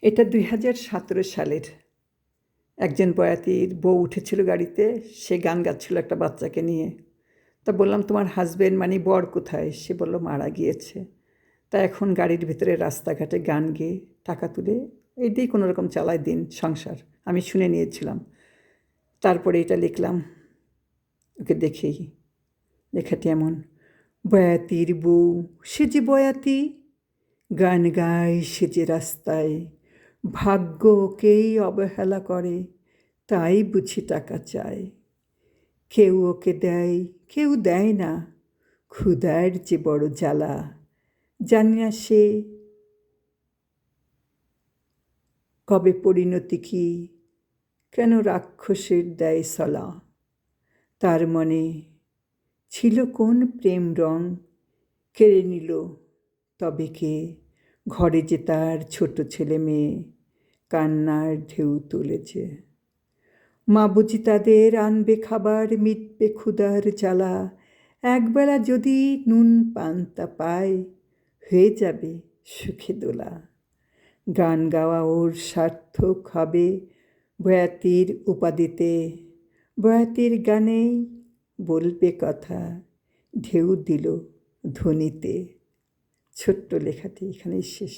এটা 2017 সালের। একজন বয়াতির বউ উঠেছিল গাড়িতে, সে গান গাচ্ছিল একটা বাচ্চাকে নিয়ে। তা বললাম, তোমার হাজবেন্ড মানে বর কোথায়? সে বলল মারা গিয়েছে। তা এখন গাড়ির ভিতরে রাস্তাঘাটে গান গেয়ে টাকা তুলে এই দিয়েই কোনো রকম চালায় দিন সংসার। আমি শুনে নিয়েছিলাম, তারপরে এটা লিখলাম ওকে দেখেই। লেখাটি এমন: বয়াতির বউ সে যে বয়াতি, গান গায় সে যে রাস্তায়, ভাগ্য ওকেই অবহেলা করে, তাই বুঝি টাকা চায়। কেউ ওকে দেয়, কেউ দেয় না, ক্ষুধার যে বড় জ্বালা, জানি না সে কবে পরিণতি কি, কেন রাক্ষসের দেয় সলা। তার মনে ছিল কোন প্রেম রং, কেড়ে নিল তবে কে, ঘরে যে তার ছোট ছেলে মেয়ে কান্নার ঢেউ তুলেছে। মা বুঝি তাদের আনবে খাবার, মিটবে ক্ষুধার জ্বালা, একবেলা যদি নুন পান্তা পায়, হয়ে যাবে সুখে দোলা। গান গাওয়া ওর সার্থক হবে বয়াতির উপাধিতে, বয়াতির গানেই বলবে কথা, ঢেউ দিল ধ্বনিতে। ছোট্ট লেখাটি এখানেই শেষ।